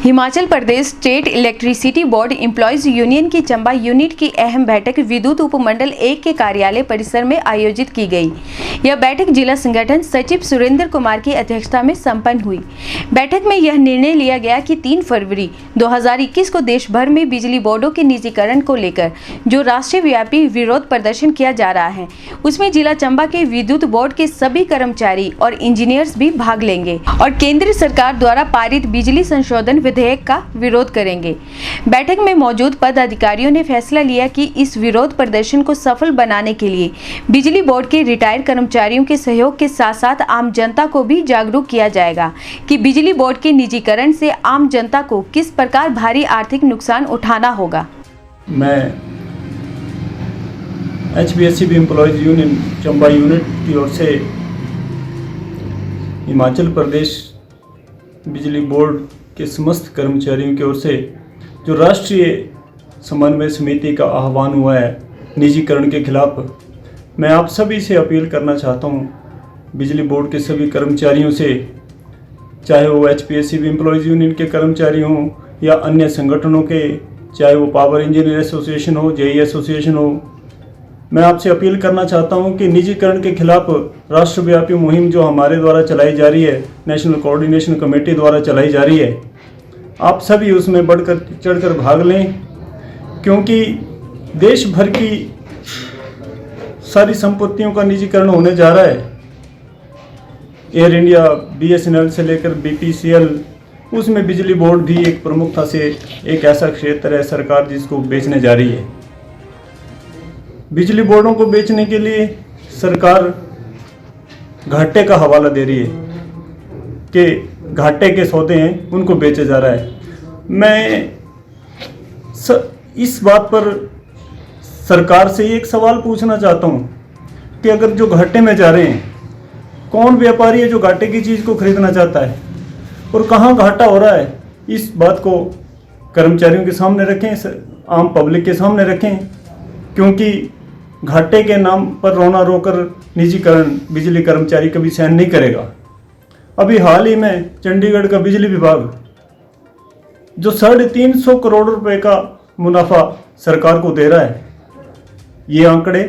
Himachal Pradesh state electricity board employees union की Chamba unit की अहम बैठक विद्युत उपमंडल 1 के कार्यालय परिसर में आयोजित की गई। यह बैठक जिला संगठन सचिव सुरेंद्र कुमार की अध्यक्षता में संपन्न हुई। बैठक में यह निर्णय लिया गया कि 3 फरवरी 2021 को देश भर में बिजली बोर्डों के निजीकरण को लेकर जो राष्ट्रीय व्यापी विरोध प्रदर्शन किया जा रहा है, उसमें जिला चंबा के विद्युत बोर्ड के सभी कर्मचारी और इंजीनियर्स भी भाग लेंगे और केंद्र सरकार द्वारा पारित बिजली संशोधन विधेयक का विरोध करेंगे। बैठक में मौजूद पदाधिकारियों ने फैसला लिया कि इस विरोध प्रदर्शन को सफल बनाने के लिए बिजली बोर्ड के रिटायर्ड कर्मचारियों के सहयोग के साथ साथ आम जनता को भी जागरूक किया जाएगा कि बिजली बोर्ड के निजीकरण से आम जनता को किस प्रकार भारी आर्थिक नुकसान उठाना होगा। मैं HPSCB employees union Chamba unit की ओर से हिमाचल प्रदेश बिजली बोर्ड के समस्त कर्मचारियों की ओर से जो राष्ट्रीय समन्वय समिति का आह्वान हुआ है निजीकरण के खिलाफ, मैं आप सभी से अपील करना चाहता हूं, बिजली बोर्ड के सभी कर्मचारियों से, चाहे वो HPSCB एम्प्लॉयज यूनियन के कर्मचारी हों या अन्य संगठनों के, चाहे वो पावर इंजीनियर एसोसिएशन हो, JE एसोसिएशन हो, मैं आपसे अपील करना चाहता हूं कि निजीकरण के खिलाफ राष्ट्रव्यापी मुहिम जो हमारे द्वारा चलाई जा रही है, नेशनल कोऑर्डिनेशन कमेटी द्वारा चलाई जा रही है, आप सभी उसमें बढ़कर चढ़कर भाग लें, क्योंकि देश भर की सारी संपत्तियों का निजीकरण होने जा रहा है। एयर इंडिया, BSNL से लेकर BPCL, उसमें बिजली बोर्ड भी एक प्रमुखता से एक ऐसा क्षेत्र है सरकार जिसको बेचने जा रही है। बिजली बोर्डों को बेचने के लिए सरकार घाटे का हवाला दे रही है कि घाटे के सौदे हैं उनको बेचा जा रहा है। मैं इस बात पर सरकार से एक सवाल पूछना चाहता हूं कि अगर जो घाटे में जा रहे हैं, कौन व्यापारी है जो घाटे की चीज़ को खरीदना चाहता है और कहां घाटा हो रहा है, इस बात को कर्मचारियों के सामने रखें, आम पब्लिक के सामने रखें, क्योंकि घाटे के नाम पर रोना रोकर निजीकरण बिजली कर्मचारी कभी सहन नहीं करेगा। अभी हाल ही में चंडीगढ़ का बिजली विभाग जो 350 करोड़ रुपए का मुनाफा सरकार को दे रहा है, ये आंकड़े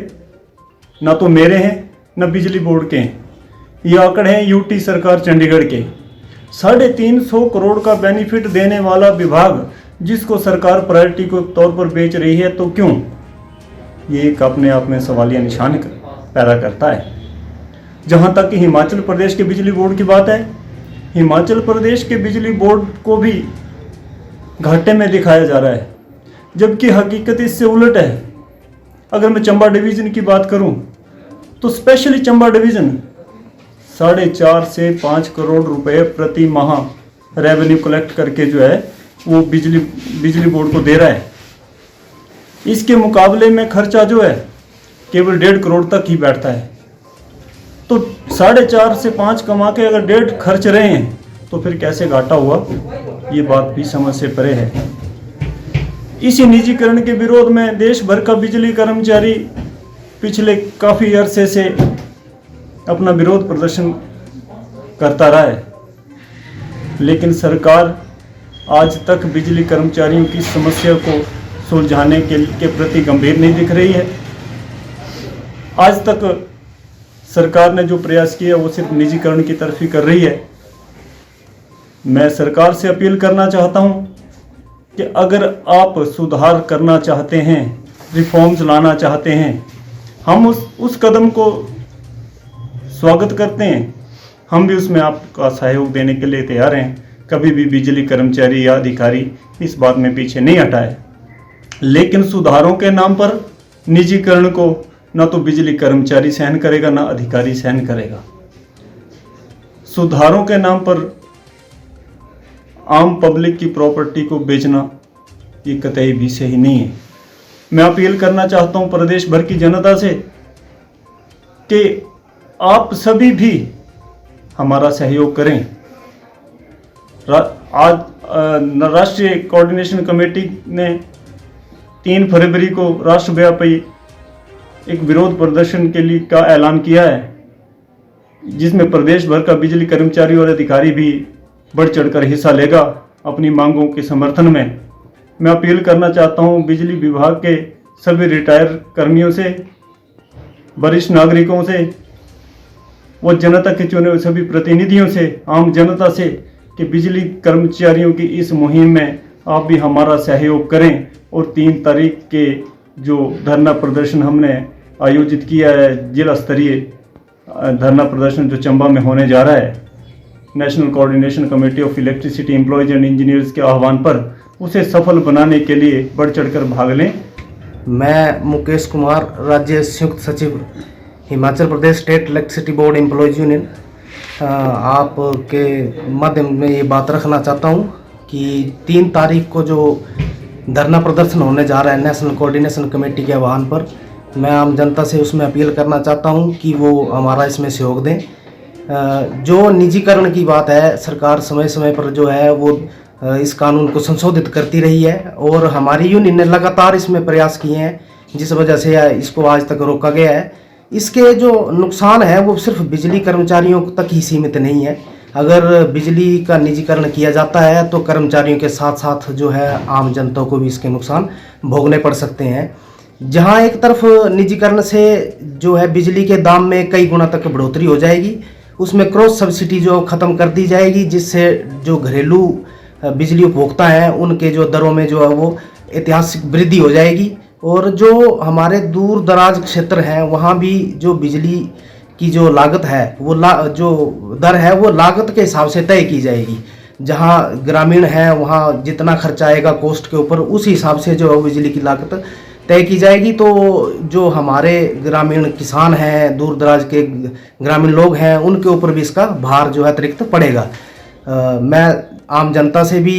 ना तो मेरे हैं ना बिजली बोर्ड के हैं, ये आंकड़े हैं UT सरकार चंडीगढ़ के। 350 करोड़ का बेनिफिट देने वाला विभाग जिसको सरकार प्रायोरिटी के तौर पर बेच रही है, तो क्यों? ये एक अपने आप में सवालिया निशान पैदा करता है। जहाँ तक कि हिमाचल प्रदेश के बिजली बोर्ड की बात है, हिमाचल प्रदेश के बिजली बोर्ड को भी घाटे में दिखाया जा रहा है, जबकि हकीकत इससे उलट है। अगर मैं चंबा डिवीज़न की बात करूं तो स्पेशली चंबा डिवीज़न 4.5 से 5 करोड़ रुपए प्रति माह रेवेन्यू कलेक्ट करके जो है वो बिजली बोर्ड को दे रहा है। इसके मुकाबले में खर्चा जो है केवल 1.5 करोड़ तक ही बैठता है। तो 4.5 से 5 कमा के अगर 1.5 खर्च रहे हैं तो फिर कैसे घाटा हुआ, ये बात भी समझ से परे है। इसी निजीकरण के विरोध में देश भर का बिजली कर्मचारी पिछले काफ़ी अरसे से अपना विरोध प्रदर्शन करता रहा है, लेकिन सरकार आज तक बिजली कर्मचारियों की समस्या को सुलझाने के प्रति गंभीर नहीं दिख रही है। आज तक सरकार ने जो प्रयास किया वो सिर्फ निजीकरण की तरफ ही कर रही है। मैं सरकार से अपील करना चाहता हूं कि अगर आप सुधार करना चाहते हैं, रिफॉर्म्स लाना चाहते हैं, हम उस कदम को स्वागत करते हैं, हम भी उसमें आपका सहयोग देने के लिए तैयार हैं। कभी भी बिजली कर्मचारी या अधिकारी इस बात में पीछे नहीं हटा है, लेकिन सुधारों के नाम पर निजीकरण को ना तो बिजली कर्मचारी सहन करेगा ना अधिकारी सहन करेगा। सुधारों के नाम पर आम पब्लिक की प्रॉपर्टी को बेचना ये कतई भी सही नहीं है। मैं अपील करना चाहता हूं प्रदेश भर की जनता से कि आप सभी भी हमारा सहयोग करें। आज राष्ट्रीय कोऑर्डिनेशन कमेटी ने 3 फरवरी को राष्ट्रव्यापी एक विरोध प्रदर्शन के लिए का ऐलान किया है, जिसमें प्रदेश भर का बिजली कर्मचारी और अधिकारी भी बढ़ चढ़कर हिस्सा लेगा। अपनी मांगों के समर्थन में मैं अपील करना चाहता हूं बिजली विभाग के सभी रिटायर कर्मियों से, वरिष्ठ नागरिकों से व जनता के चुने हुए सभी प्रतिनिधियों से, आम जनता से कि बिजली कर्मचारियों की इस मुहिम में आप भी हमारा सहयोग करें और 3 तारीख के जो धरना प्रदर्शन हमने आयोजित किया है, जिला स्तरीय धरना प्रदर्शन जो चंबा में होने जा रहा है, national coordination committee of electricity employees and engineers के आह्वान पर, उसे सफल बनाने के लिए बढ़ चढ़कर भाग लें। मैं मुकेश कुमार, राज्य संयुक्त सचिव, Himachal Pradesh state electricity board employees union, आपके माध्यम में ये बात रखना चाहता हूँ कि 3 तारीख को जो धरना प्रदर्शन होने जा रहा है नेशनल कोऑर्डिनेशन कमेटी के आह्वान पर, मैं आम जनता से उसमें अपील करना चाहता हूँ कि वो हमारा इसमें सहयोग दें। जो निजीकरण की बात है, सरकार समय समय पर जो है वो इस कानून को संशोधित करती रही है और हमारी यूनियन ने लगातार इसमें प्रयास किए हैं, जिस वजह से इसको आज तक रोका गया है। इसके जो नुकसान है वो सिर्फ बिजली कर्मचारियों तक ही सीमित नहीं है। अगर बिजली का निजीकरण किया जाता है तो कर्मचारियों के साथ साथ जो है आम जनता को भी इसके नुकसान भोगने पड़ सकते हैं। जहां एक तरफ निजीकरण से जो है बिजली के दाम में कई गुना तक बढ़ोतरी हो जाएगी, उसमें क्रॉस सब्सिडी जो ख़त्म कर दी जाएगी, जिससे जो घरेलू बिजली उपभोक्ता हैं उनके जो दरों में जो है वो ऐतिहासिक वृद्धि हो जाएगी। और जो हमारे दूर दराज क्षेत्र हैं वहाँ भी जो बिजली की जो लागत है वो जो दर है वो लागत के हिसाब से तय की जाएगी। जहाँ ग्रामीण है वहाँ जितना खर्चा आएगा कॉस्ट के ऊपर, उस हिसाब से जो है बिजली की लागत तय की जाएगी। तो जो हमारे ग्रामीण किसान हैं, दूर दराज के ग्रामीण लोग हैं, उनके ऊपर भी इसका भार जो है अतिरिक्त पड़ेगा। मैं आम जनता से भी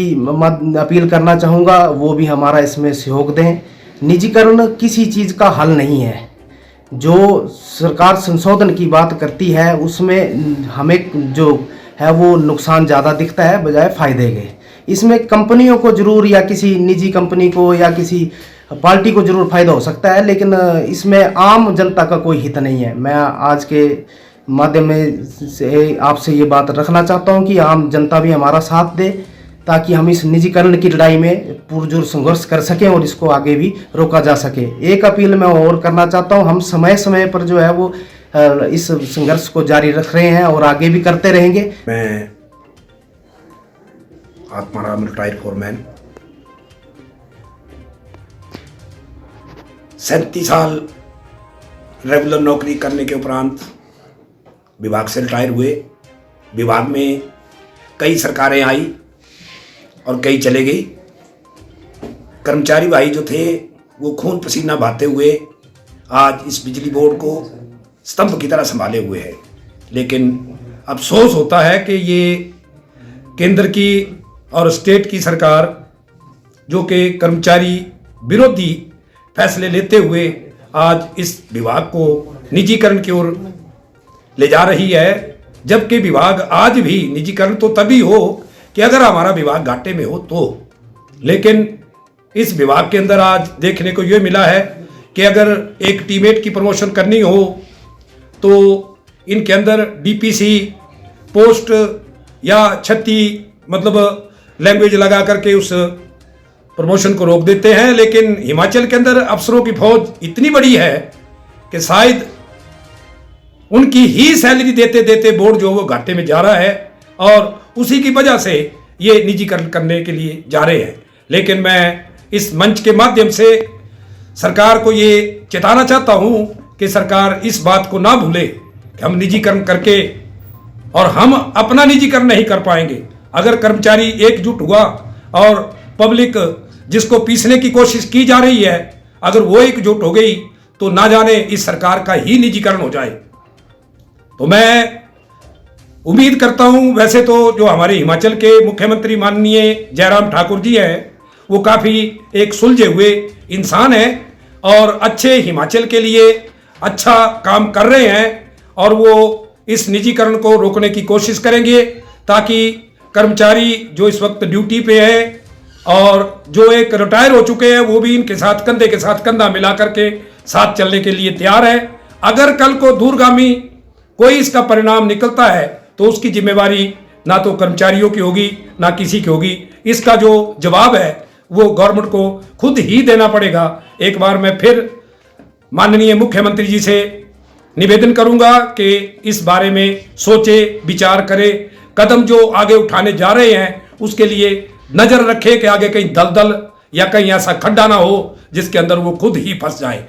अपील करना चाहूँगा वो भी हमारा इसमें सहयोग दें। निजीकरण किसी चीज़ का हल नहीं है। जो सरकार संशोधन की बात करती है उसमें हमें जो है वो नुकसान ज़्यादा दिखता है बजाय फ़ायदे के। इसमें कंपनियों को ज़रूर या किसी निजी कंपनी को या किसी पार्टी को ज़रूर फ़ायदा हो सकता है, लेकिन इसमें आम जनता का कोई हित नहीं है। मैं आज के माध्यम से आपसे ये बात रखना चाहता हूँ कि आम जनता भी हमारा साथ दे, ताकि हम इस निजीकरण की लड़ाई में पुरजोर संघर्ष कर सकें और इसको आगे भी रोका जा सके। एक अपील मैं और करना चाहता हूँ, हम समय समय पर जो है वो इस संघर्ष को जारी रख रहे हैं और आगे भी करते रहेंगे। मैं आत्माराम रिटायर्ड फोरमैन, 37 साल रेगुलर नौकरी करने के उपरांत विभाग से रिटायर हुए। विभाग में कई सरकारें आई और कई चले गई। कर्मचारी भाई जो थे वो खून पसीना बहाते हुए आज इस बिजली बोर्ड को स्तंभ की तरह संभाले हुए हैं। लेकिन अफसोस होता है कि ये केंद्र की और स्टेट की सरकार जो कि कर्मचारी विरोधी फैसले लेते हुए आज इस विभाग को निजीकरण की ओर ले जा रही है, जबकि विभाग आज भी निजीकरण तो तभी हो कि अगर हमारा विभाग घाटे में हो तो। लेकिन इस विभाग के अंदर आज देखने को ये मिला है कि अगर एक टीममेट की प्रमोशन करनी हो तो इनके अंदर डीपीसी पोस्ट या 36 मतलब लैंग्वेज लगा करके उस प्रमोशन को रोक देते हैं। लेकिन हिमाचल के अंदर अफसरों की फौज इतनी बड़ी है कि शायद उनकी ही सैलरी देते देते बोर्ड जो वो घाटे में जा रहा है और उसी की वजह से ये निजीकरण करने के लिए जा रहे हैं। लेकिन मैं इस मंच के माध्यम से सरकार को ये चेताना चाहता हूँ कि सरकार इस बात को ना भूले कि हम निजीकरण करके और हम अपना निजीकरण नहीं कर पाएंगे। अगर कर्मचारी एकजुट हुआ और पब्लिक जिसको पीसने की कोशिश की जा रही है अगर वो एकजुट हो गई तो ना जाने इस सरकार का ही निजीकरण हो जाए। तो मैं उम्मीद करता हूं, वैसे तो जो हमारे हिमाचल के मुख्यमंत्री माननीय जयराम ठाकुर जी हैं वो काफ़ी एक सुलझे हुए इंसान हैं और अच्छे हिमाचल के लिए अच्छा काम कर रहे हैं और वो इस निजीकरण को रोकने की कोशिश करेंगे ताकि कर्मचारी जो इस वक्त ड्यूटी पे है और जो एक रिटायर हो चुके हैं वो भी इनके साथ कंधे के साथ कंधा मिला करके साथ चलने के लिए तैयार है। अगर कल को दूरगामी कोई इसका परिणाम निकलता है तो उसकी जिम्मेवारी ना तो कर्मचारियों की होगी ना किसी की होगी। इसका जो जवाब है वो गवर्नमेंट को खुद ही देना पड़ेगा। एक बार मैं फिर माननीय मुख्यमंत्री जी से निवेदन करूंगा कि इस बारे में सोचे, विचार करे, कदम जो आगे उठाने जा रहे हैं उसके लिए नजर रखे कि आगे कहीं दलदल या कहीं ऐसा खड्डा ना हो जिसके अंदर वो खुद ही फंस जाए।